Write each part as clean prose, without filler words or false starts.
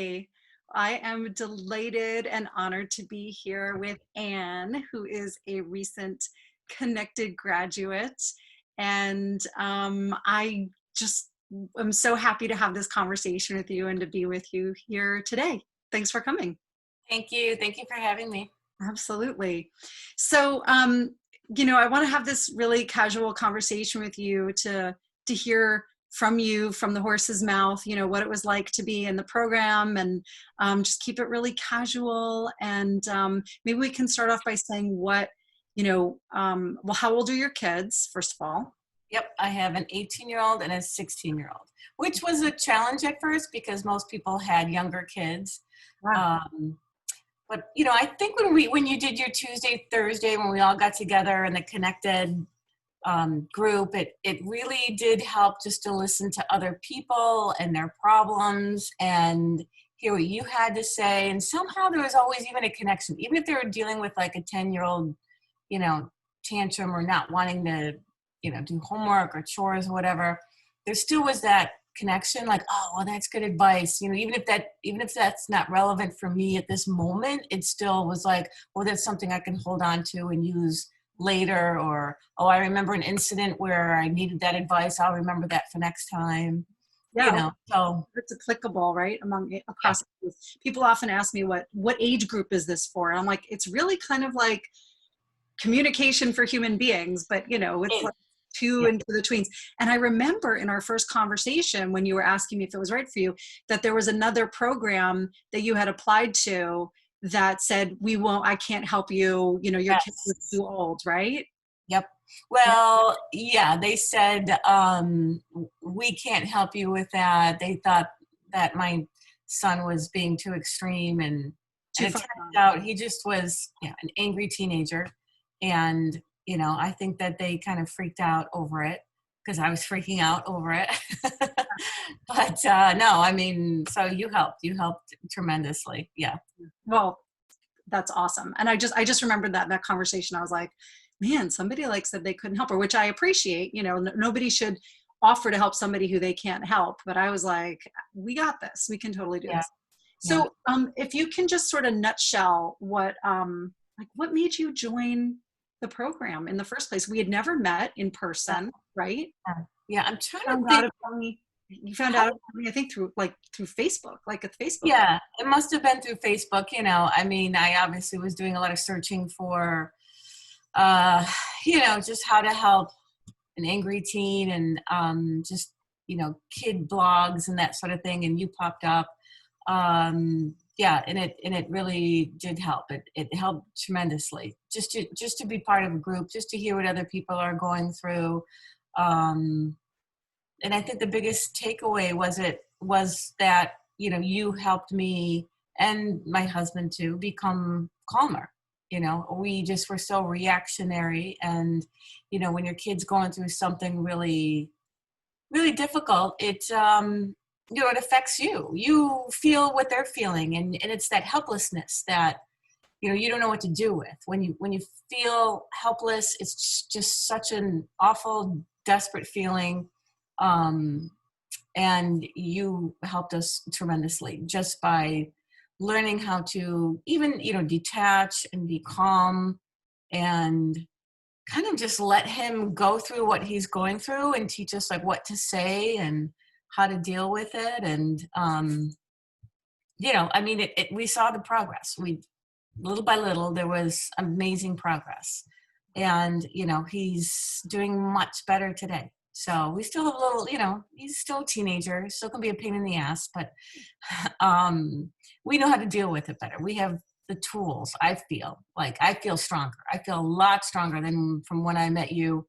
Hey, I am delighted and honored to be here with Anne, who is a recent Connected graduate. And I just am so happy to have this conversation with you and to be with you here today. Thanks for coming. Thank you. Thank you for having me. Absolutely. So, I want to have this really casual conversation with you to hear from you from the horse's mouth, what it was like to be in the program and just keep it really casual. And maybe we can start off by saying well, how old are your kids, first of all? Yep, I have an 18-year-old and a 16-year-old, which was a challenge at first because most people had younger kids. Wow. Um, but I think when you did your Tuesday, Thursday, when we all got together in the Connected group, it really did help just to listen to other people and their problems and hear what you had to say. And somehow there was always even a connection, even if they were dealing with like a 10-year-old, you know, tantrum or not wanting to, do homework or chores or whatever. There still was that connection, like, oh, well, that's good advice. Even if that's not relevant for me at this moment, it still was like, well, that's something I can hold on to and use later. Or, oh, I remember an incident where I needed that advice. I'll remember that for next time. Yeah, So it's applicable, right? yeah, Across people often ask me what age group is this for? And I'm like, it's really kind of like communication for human beings, but it's like two yeah, into the tweens. And I remember in our first conversation when you were asking me if it was right for you, that there was another program that you had applied to that said, I can't help you, your kids are yes. too old, right? Yep. Yeah. Well, yeah, they said, we can't help you with that. They thought that my son was being too extreme, and Too it far turns gone. out he just was, an angry teenager. And, I think that they kind of freaked out over it because I was freaking out over it. But no, I mean, so you helped tremendously. Yeah. Well, that's awesome. And I just remembered that conversation. I was like, man, somebody like said they couldn't help her, which I appreciate. Nobody should offer to help somebody who they can't help. But I was like, we got this. We can totally do Yeah. this. Yeah. So, if you can just sort of nutshell what made you join the program in the first place? We had never met in Yeah. person, right? Yeah. Yeah. I'm trying to Found out think. about me. You found out about me, I think through Facebook, like a Facebook group. Yeah, it must have been through Facebook. I mean, I obviously was doing a lot of searching for, uh, just how to help an angry teen and just, kid blogs and that sort of thing. And you popped up. Yeah, and it really did help. It helped tremendously just to be part of a group, just to hear what other people are going through. Um, and I think the biggest takeaway was that you helped me and my husband to become calmer. We just were so reactionary, and when your kid's going through something really really difficult, it affects you. You feel what they're feeling, and it's that helplessness that you don't know what to do with. When you feel helpless, it's just such an awful, desperate feeling. um, and you helped us tremendously just by learning how to even detach and be calm and kind of just let him go through what he's going through and teach us like what to say and how to deal with it. And I mean, we saw the progress. We little by little there was amazing progress, and he's doing much better today. So we still have a little, he's still a teenager, still can be a pain in the ass, but we know how to deal with it better. We have the tools. I feel stronger. I feel a lot stronger than from when I met you.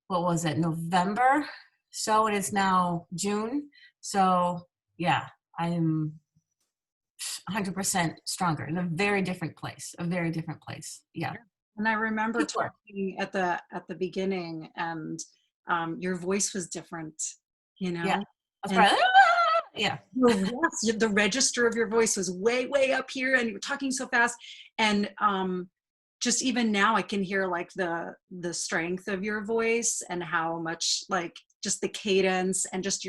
What was it, November? So it is now June. So yeah, I'm 100% stronger in a very different place. Yeah. And I remember Super. talking at the beginning, and your voice was different, Yeah. That's and probably, yeah. yes, the register of your voice was way, way up here, and you were talking so fast. And just even now, I can hear like the strength of your voice and how much like just the cadence and just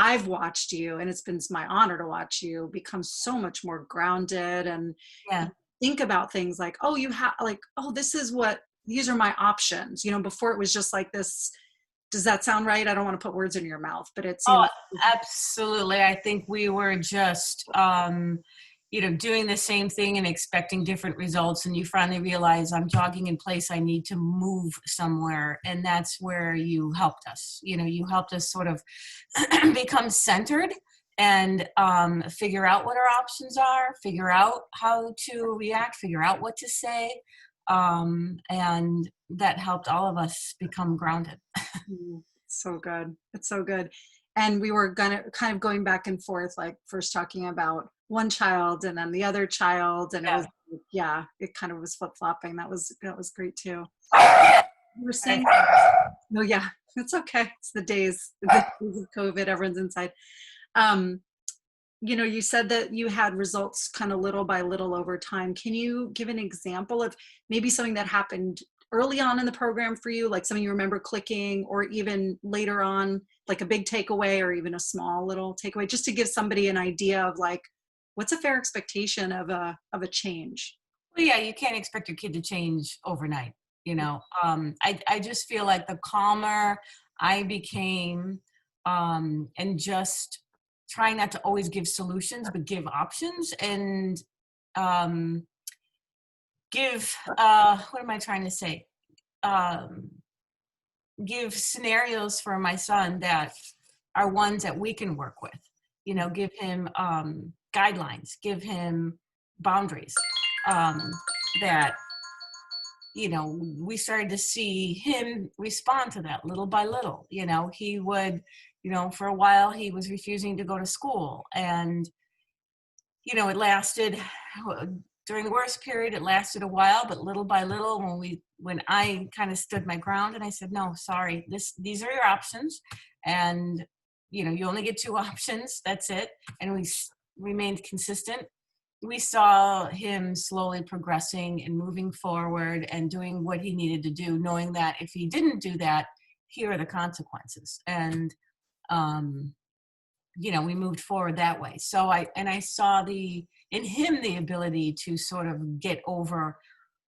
I've watched you, and it's been my honor to watch you become so much more grounded and Yeah. think about things like, oh, you have like, oh, these are my options. Before it was just like this. Does that sound right? I don't want to put words in your mouth, but it Oh, seems. absolutely. I think we were just, doing the same thing and expecting different results. And you finally realize I'm jogging in place. I need to move somewhere. And that's where you helped us. You helped us sort of become centered and figure out what our options are, figure out how to react, figure out what to say. And that helped all of us become grounded. So good. It's so good. And we were gonna kind of going back and forth, like first talking about one child and then the other child, and it was, yeah, it kind of was flip flopping. That was great too. You were saying, no, yeah, it's okay. It's the days of COVID. Everyone's inside. Um, you said that you had results kind of little by little over time. Can you give an example of maybe something that happened early on in the program for you, like something you remember clicking, or even later on, like a big takeaway or even a small little takeaway, just to give somebody an idea of like, what's a fair expectation of a change? Well, yeah, you can't expect your kid to change overnight. I just feel like the calmer I became, and just trying not to always give solutions, but give options and um, give, what am I trying to say? Um, give scenarios for my son that are ones that we can work with. Give him guidelines, give him boundaries, that we started to see him respond to that little by little. He would, for a while he was refusing to go to school, and it lasted during the worst period. It lasted a while, but little by little, when I kind of stood my ground and I said, no, sorry, these are your options, and you only get two options, that's it. And we remained consistent. We saw him slowly progressing and moving forward and doing what he needed to do, knowing that if he didn't do that, here are the consequences. And we moved forward that way. So I saw in him the ability to sort of get over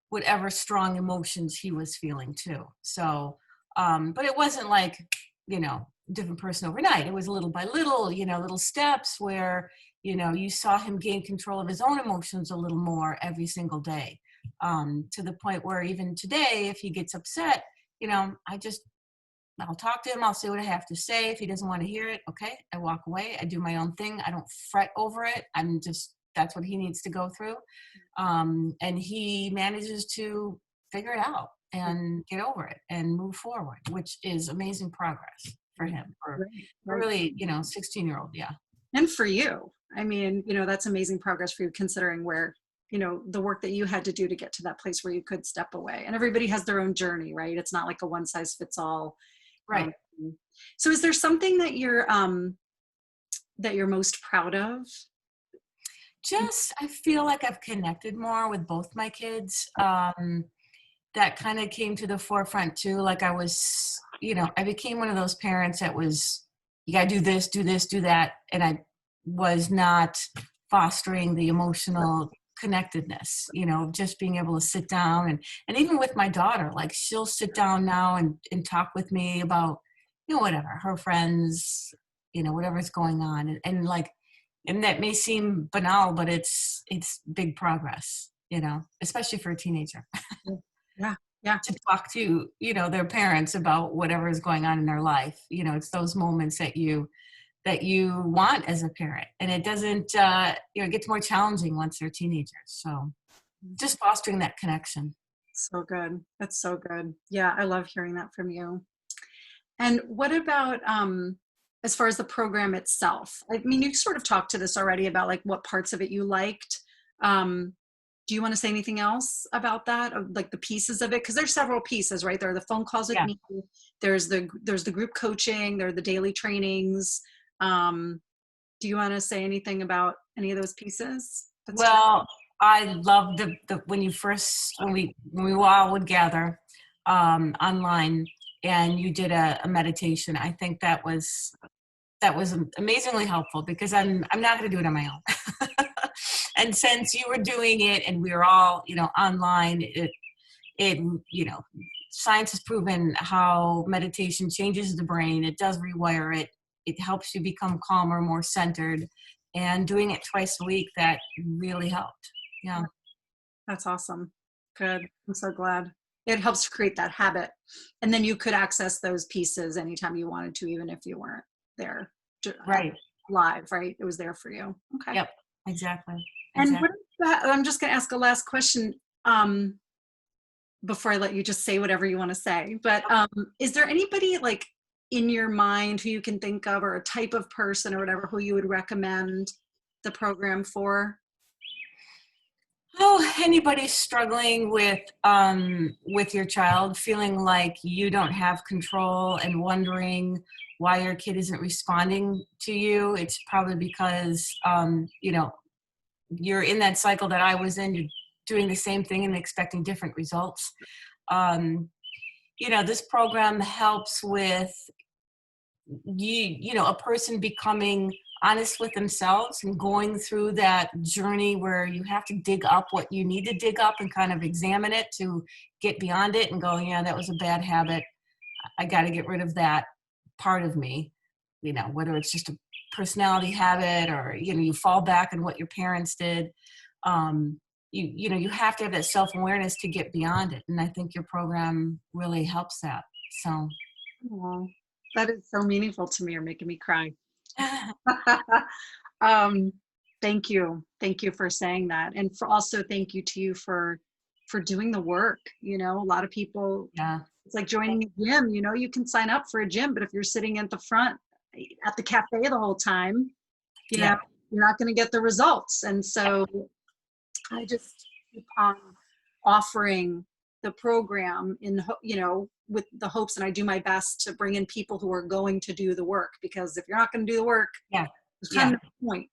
whatever strong emotions he was feeling too. So, but it wasn't like, different person overnight. It was little by little, little steps where, you saw him gain control of his own emotions a little more every single day, to the point where even today, if he gets upset, I'll talk to him. I'll say what I have to say. If he doesn't want to hear it, okay, I walk away. I do my own thing. I don't fret over it. That's what he needs to go through. And he manages to figure it out and get over it and move forward, which is amazing progress for him, for really, 16-year-old. Yeah. And for you, I mean, that's amazing progress for you, considering where, the work that you had to do to get to that place where you could step away. And everybody has their own journey, right? It's not like a one size fits all. Right. So is there something that you're most proud of? I feel like I've connected more with both my kids. That kind of came to the forefront too. Like I became one of those parents that was, you gotta do this, do that. And I was not fostering the emotional connectedness, just being able to sit down and even with my daughter, like she'll sit down now and talk with me about, whatever, her friends, whatever's going on. And that may seem banal, but it's big progress, especially for a teenager. Yeah. Yeah. To talk to, their parents about whatever is going on in their life. It's those moments that you want as a parent. And it doesn't, it gets more challenging once they're teenagers. So just fostering that connection. So good. That's so good. Yeah. I love hearing that from you. And what about, as far as the program itself? I mean, you sort of talked to this already about like what parts of it you liked. Do you want to say anything else about that, of like the pieces of it? Because there's several pieces, right? There are the phone calls with me. There's the group coaching. There are the daily trainings. Do you want to say anything about any of those pieces? I love the when we all would gather online and you did a meditation. I think that was that was amazingly helpful because I'm not going to do it on my own. And since you were doing it and we were all, online, it, science has proven how meditation changes the brain. It does rewire it. It helps you become calmer, more centered, and doing it twice a week, that really helped. Yeah. That's awesome. Good. I'm so glad. It helps create that habit. And then you could access those pieces anytime you wanted to, even if you weren't there Right. live, right? It was there for you. Okay. Yep. Exactly. And what Exactly. is that? I'm just going to ask a last question um, before I let you just say whatever you want to say. But is there anybody like in your mind who you can think of, or a type of person or whatever, who you would recommend the program for? Oh, anybody struggling with your child, feeling like you don't have control and wondering why your kid isn't responding to you, it's probably because you're in that cycle that I was in. You're doing the same thing and expecting different results. Um, this program helps with a person becoming honest with themselves and going through that journey where you have to dig up what you need to dig up and kind of examine it to get beyond it and go, yeah, that was a bad habit. I got to get rid of that part of me, whether it's just a personality habit or, you fall back on what your parents did. You have to have that self-awareness to get beyond it. And I think your program really helps that. So. Oh, that is so meaningful to me. You're making me cry. um, thank you. Thank you for saying that. And for also thank you to you for doing the work. A lot of people, Yeah. it's like joining a gym. You can sign up for a gym, but if you're sitting at the front at the cafe the whole time, Yeah. you're not going to get the results. And so I just keep on offering the program with the hopes, and I do my best to bring in people who are going to do the work, because if you're not going to do the work, Yeah. there's kind Yeah. of no point.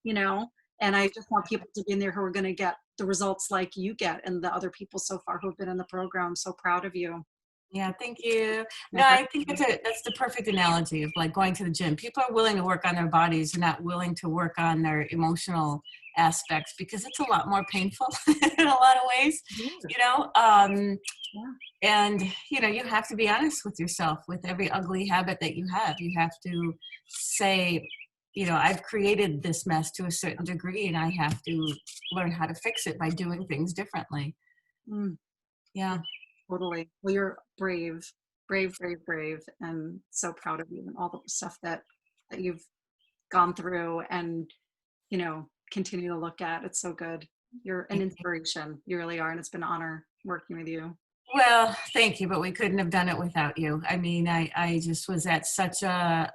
And I just want people to be in there who are going to get the results like you get, and the other people so far who have been in the program. I'm so proud of you. Yeah, thank you. My No, heart. I think that's the perfect analogy of like going to the gym. People are willing to work on their bodies, they're not willing to work on their emotional aspects because it's a lot more painful in a lot of ways, you know. Yeah. And you have to be honest with yourself with every ugly habit that you have. You have to say, I've created this mess to a certain degree, and I have to learn how to fix it by doing things differently. Mm, Yeah. totally. Well, you're brave, brave, brave, brave, and so proud of you and all the stuff that you've gone through and continue to look at. It's so good. You're an inspiration. You really are, and it's been an honor working with you. Well, thank you, but we couldn't have done it without you. I mean, I just was at such a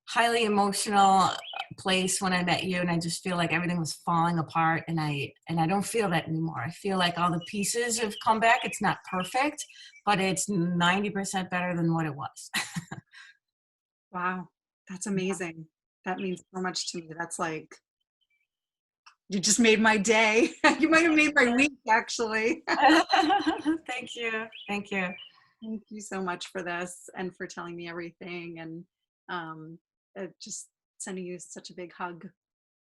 highly emotional place when I met you, and I just feel like everything was falling apart, and I don't feel that anymore. I feel like all the pieces have come back. It's not perfect, but it's 90% better than what it was. Wow, that's amazing. That means so much to me. That's like, you just made my day. You might have made my week, actually. Thank you. Thank you. Thank you so much for this and for telling me everything, and just sending you such a big hug.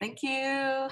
Thank you.